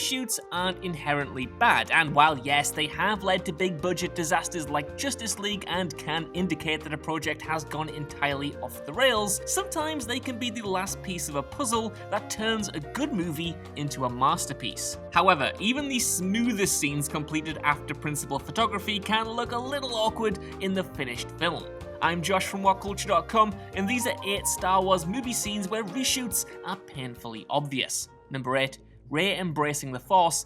reshoots aren't inherently bad, and while yes, they have led to big budget disasters like Justice League and can indicate that a project has gone entirely off the rails, sometimes they can be the last piece of a puzzle that turns a good movie into a masterpiece. However, even the smoothest scenes completed after principal photography can look a little awkward in the finished film. I'm Josh from WhatCulture.com, and these are 8 Star Wars movie scenes where reshoots are painfully obvious. Number 8. Rey embracing the Force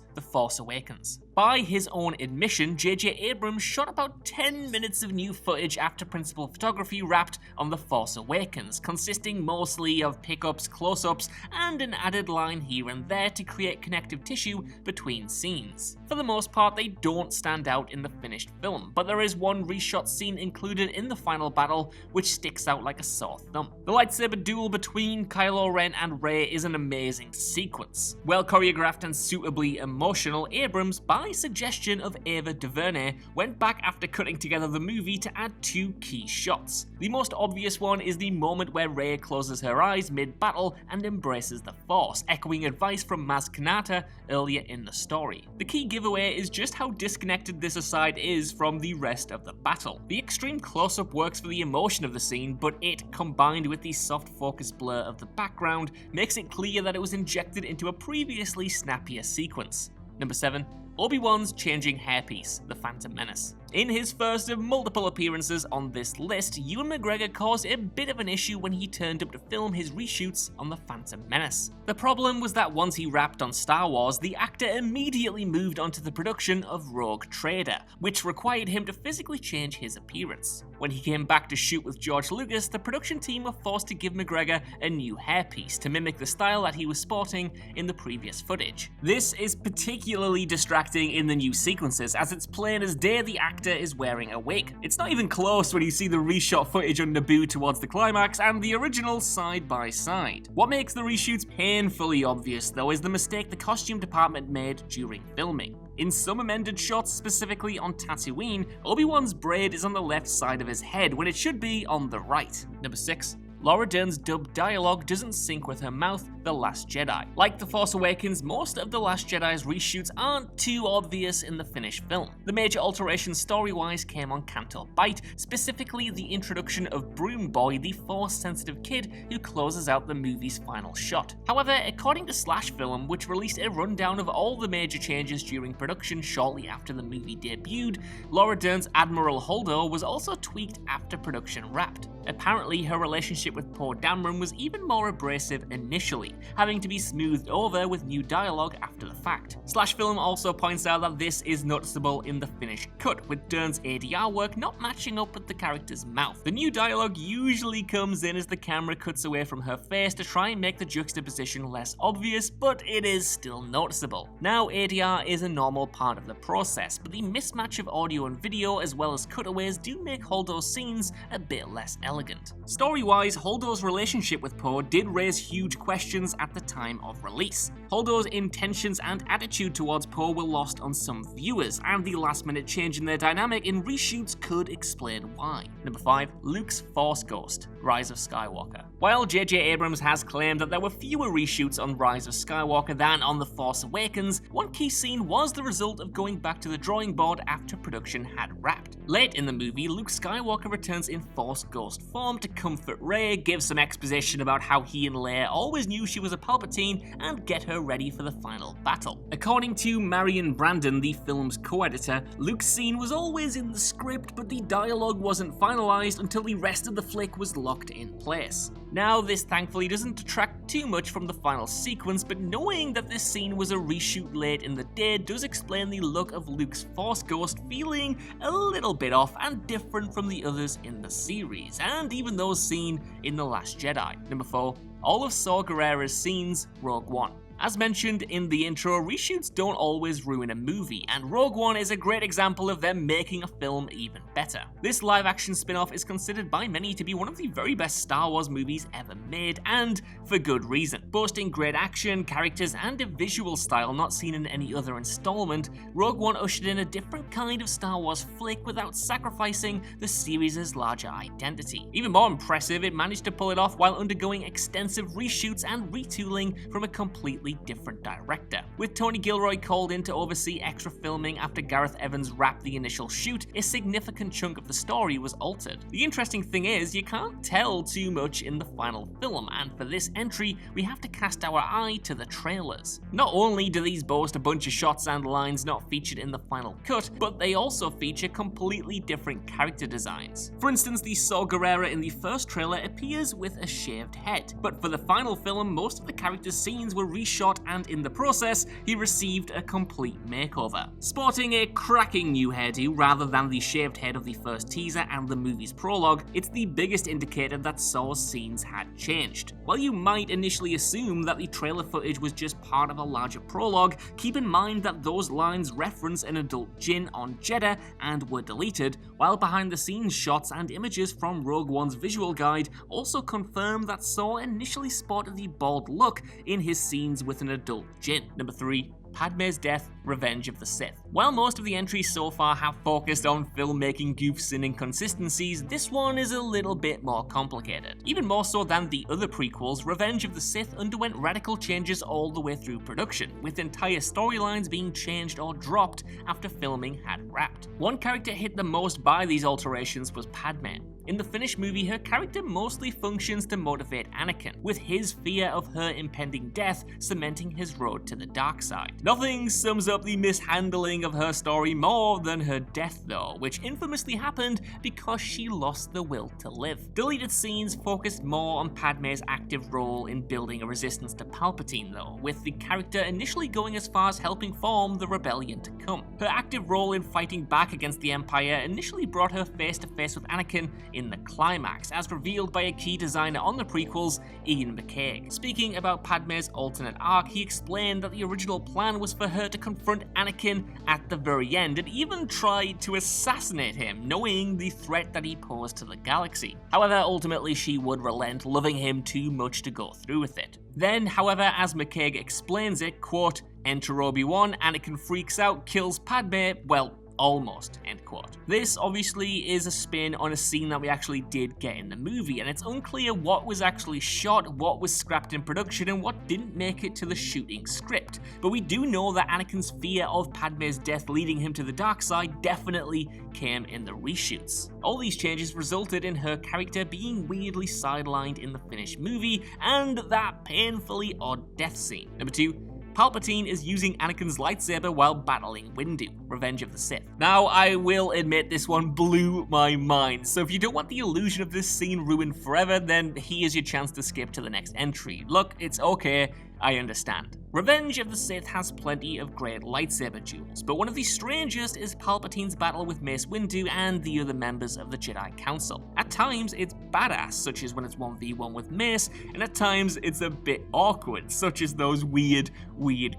Awakens. By his own admission, J.J. Abrams shot about 10 minutes of new footage after principal photography wrapped on The Force Awakens, consisting mostly of pickups, close-ups, and an added line here and there to create connective tissue between scenes. For the most part, they don't stand out in the finished film, but there is one reshot scene included in the final battle which sticks out like a sore thumb. The lightsaber duel between Kylo Ren and Rey is an amazing sequence. Well choreographed and suitably emotional, Abrams, by suggestion of Ava DuVernay, went back after cutting together the movie to add 2 key shots. The most obvious one is the moment where Rey closes her eyes mid-battle and embraces the Force, echoing advice from Maz Kanata earlier in the story. The key giveaway is just how disconnected this aside is from the rest of the battle. The extreme close-up works for the emotion of the scene, but it, combined with the soft focus blur of the background, makes it clear that it was injected into a previously snappier sequence. Number 7. Obi Wan's changing hairpiece, The Phantom Menace. In his first of multiple appearances on this list, Ewan McGregor caused a bit of an issue when he turned up to film his reshoots on The Phantom Menace. The problem was that once he wrapped on Star Wars, the actor immediately moved onto the production of Rogue Trader, which required him to physically change his appearance. When he came back to shoot with George Lucas, the production team were forced to give McGregor a new hairpiece to mimic the style that he was sporting in the previous footage. This is particularly distracting in the new sequences, as it's plain as day the actor is wearing a wig. It's not even close when you see the reshot footage on Naboo towards the climax and the original side by side. What makes the reshoots painfully obvious though is the mistake the costume department made during filming. In some amended shots, specifically on Tatooine, Obi Wan's braid is on the left side of his head when it should be on the right. Number 6. Laura Dern's dubbed dialogue doesn't sync with her mouth, The Last Jedi. Like The Force Awakens, most of The Last Jedi's reshoots aren't too obvious in the finished film. The major alterations story-wise came on Canto Bight, specifically the introduction of Broom Boy, the Force-sensitive kid who closes out the movie's final shot. However, according to Slash Film, which released a rundown of all the major changes during production shortly after the movie debuted, Laura Dern's Admiral Holdo was also tweaked after production wrapped. Apparently, her relationship with Poe Dameron was even more abrasive initially, having to be smoothed over with new dialogue after the fact. Slash Film also points out that this is noticeable in the finished cut, with Dern's ADR work not matching up with the character's mouth. The new dialogue usually comes in as the camera cuts away from her face to try and make the juxtaposition less obvious, but it is still noticeable. Now, ADR is a normal part of the process, but the mismatch of audio and video as well as cutaways do make Holdo's scenes a bit less elegant. Story-wise, Holdo's relationship with Poe did raise huge questions at the time of release. Holdo's intentions and attitude towards Poe were lost on some viewers, and the last-minute change in their dynamic in reshoots could explain why. Number 5. Luke's Force Ghost, Rise of Skywalker. While J.J. Abrams has claimed that there were fewer reshoots on Rise of Skywalker than on The Force Awakens, one key scene was the result of going back to the drawing board after production had wrapped. Late in the movie, Luke Skywalker returns in Force Ghost form to comfort Rey, give some exposition about how he and Leia always knew she was a Palpatine, and get her ready for the final battle. According to Marion Brandon, the film's co-editor, Luke's scene was always in the script, but the dialogue wasn't finalized until the rest of the flick was locked in place. Now, this thankfully doesn't detract too much from the final sequence, but knowing that this scene was a reshoot late in the day does explain the look of Luke's Force Ghost feeling a little bit off and different from the others in the series, and even those seen in The Last Jedi. Number 4. All of Saw Gerrera's scenes, Rogue One. As mentioned in the intro, reshoots don't always ruin a movie, and Rogue One is a great example of them making a film even better. This live-action spin-off is considered by many to be one of the very best Star Wars movies ever made, and for good reason. Boasting great action, characters, and a visual style not seen in any other installment, Rogue One ushered in a different kind of Star Wars flick without sacrificing the series' larger identity. Even more impressive, it managed to pull it off while undergoing extensive reshoots and retooling from a completely entirely different director. With Tony Gilroy called in to oversee extra filming after Gareth Evans wrapped the initial shoot, a significant chunk of the story was altered. The interesting thing is, you can't tell too much in the final film, and for this entry, we have to cast our eye to the trailers. Not only do these boast a bunch of shots and lines not featured in the final cut, but they also feature completely different character designs. For instance, the Saw Gerrera in the first trailer appears with a shaved head, but for the final film, most of the character's scenes were reshot, and in the process, he received a complete makeover. Sporting a cracking new hairdo rather than the shaved head of the first teaser and the movie's prologue, it's the biggest indicator that Saw's scenes had changed. While you might initially assume that the trailer footage was just part of a larger prologue, keep in mind that those lines reference an adult Jinn on Jeddah and were deleted, while behind-the-scenes shots and images from Rogue One's visual guide also confirm that Saw initially sported the bald look in his scenes with an adult Jinn. Number 3. Padme's death, Revenge of the Sith. While most of the entries so far have focused on filmmaking goofs and inconsistencies, this one is a little bit more complicated. Even more so than the other prequels, Revenge of the Sith underwent radical changes all the way through production, with entire storylines being changed or dropped after filming had wrapped. One character hit the most by these alterations was Padme. In the finished movie, her character mostly functions to motivate Anakin, with his fear of her impending death cementing his road to the dark side. Nothing sums up the mishandling of her story more than her death though, which infamously happened because she lost the will to live. Deleted scenes focused more on Padme's active role in building a resistance to Palpatine though, with the character initially going as far as helping form the rebellion to come. Her active role in fighting back against the Empire initially brought her face to face with Anakin in the climax, as revealed by a key designer on the prequels, Ian McCaig. Speaking about Padme's alternate arc, he explained that the original plan was for her to confront Anakin at the very end, and even tried to assassinate him, knowing the threat that he posed to the galaxy. However, ultimately she would relent, loving him too much to go through with it. Then, however, as McCaig explains it, quote, enter Obi Wan, Anakin freaks out, kills Padme, well, almost, end quote. This obviously is a spin on a scene that we actually did get in the movie, and it's unclear what was actually shot, what was scrapped in production, and what didn't make it to the shooting script. But we do know that Anakin's fear of Padme's death leading him to the dark side definitely came in the reshoots. All these changes resulted in her character being weirdly sidelined in the finished movie, and that painfully odd death scene. Number 2. Palpatine is using Anakin's lightsaber while battling Windu, Revenge of the Sith. Now, I will admit this one blew my mind, so if you don't want the illusion of this scene ruined forever, then here's your chance to skip to the next entry. Look, it's okay, I understand. Revenge of the Sith has plenty of great lightsaber duels, but one of the strangest is Palpatine's battle with Mace Windu and the other members of the Jedi Council. At times, it's badass, such as when it's 1v1 with Mace, and at times it's a bit awkward, such as those weird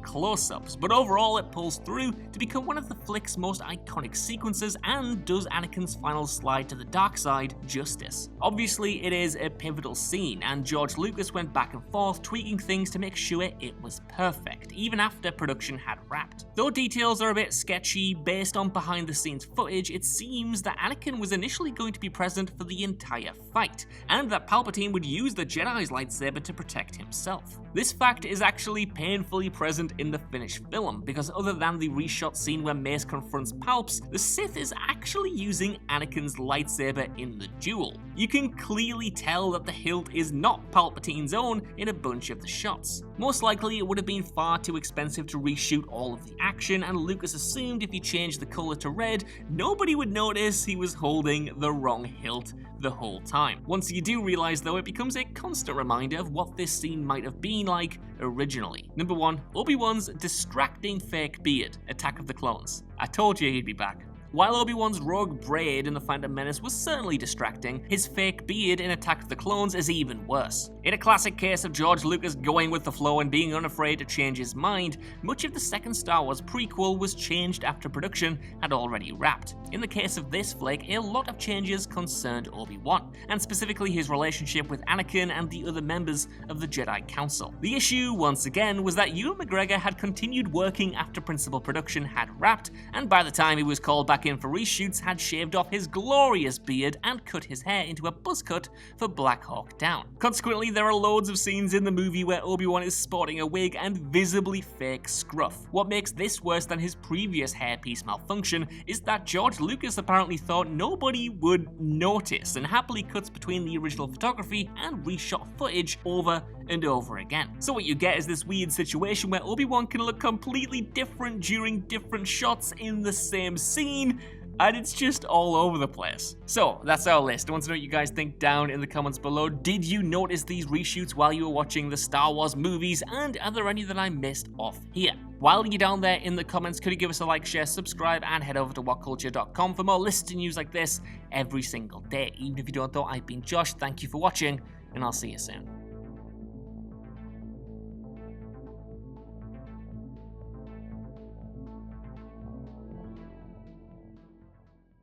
close-ups, but overall it pulls through to become one of the flick's most iconic sequences and does Anakin's final slide to the dark side justice. Obviously, it is a pivotal scene, and George Lucas went back and forth tweaking things to make sure it was perfect, even after production had wrapped. Though details are a bit sketchy, based on behind-the-scenes footage, it seems that Anakin was initially going to be present for the entire fight, and that Palpatine would use the Jedi's lightsaber to protect himself. This fact is actually painfully present in the finished film, because other than the reshot scene where Mace confronts Palps, the Sith is actually using Anakin's lightsaber in the duel. You can clearly tell that the hilt is not Palpatine's own in a bunch of the shots. Most likely it would have been far too expensive to reshoot all of the action, and Lucas assumed if he changed the colour to red, nobody would notice he was holding the wrong hilt the whole time. Once you do realise though, it becomes a constant reminder of what this scene might have been like originally. Number 1, Obi Wan's distracting fake beard, Attack of the Clones. I told you he'd be back. While Obi Wan's rogue braid in The Phantom Menace was certainly distracting, his fake beard in Attack of the Clones is even worse. In a classic case of George Lucas going with the flow and being unafraid to change his mind, much of the second Star Wars prequel was changed after production had already wrapped. In the case of this flick, a lot of changes concerned Obi-Wan, and specifically his relationship with Anakin and the other members of the Jedi Council. The issue, once again, was that Ewan McGregor had continued working after principal production had wrapped, and by the time he was called back back in for reshoots, had shaved off his glorious beard and cut his hair into a buzz cut for Black Hawk Down. Consequently, there are loads of scenes in the movie where Obi Wan is sporting a wig and visibly fake scruff. What makes this worse than his previous hairpiece malfunction is that George Lucas apparently thought nobody would notice and happily cuts between the original photography and reshot footage over and over again. So what you get is this weird situation where Obi Wan can look completely different during different shots in the same scene, and it's just all over the place. So that's our list. I want to know what you guys think down in the comments below. Did you notice these reshoots while you were watching the Star Wars movies, and are there any that I missed off here? While you're down there in the comments, could you give us a like, share, subscribe, and head over to whatculture.com for more lists and news like this every single day. Even if you don't know, I've been Josh, thank you for watching, and I'll see you soon.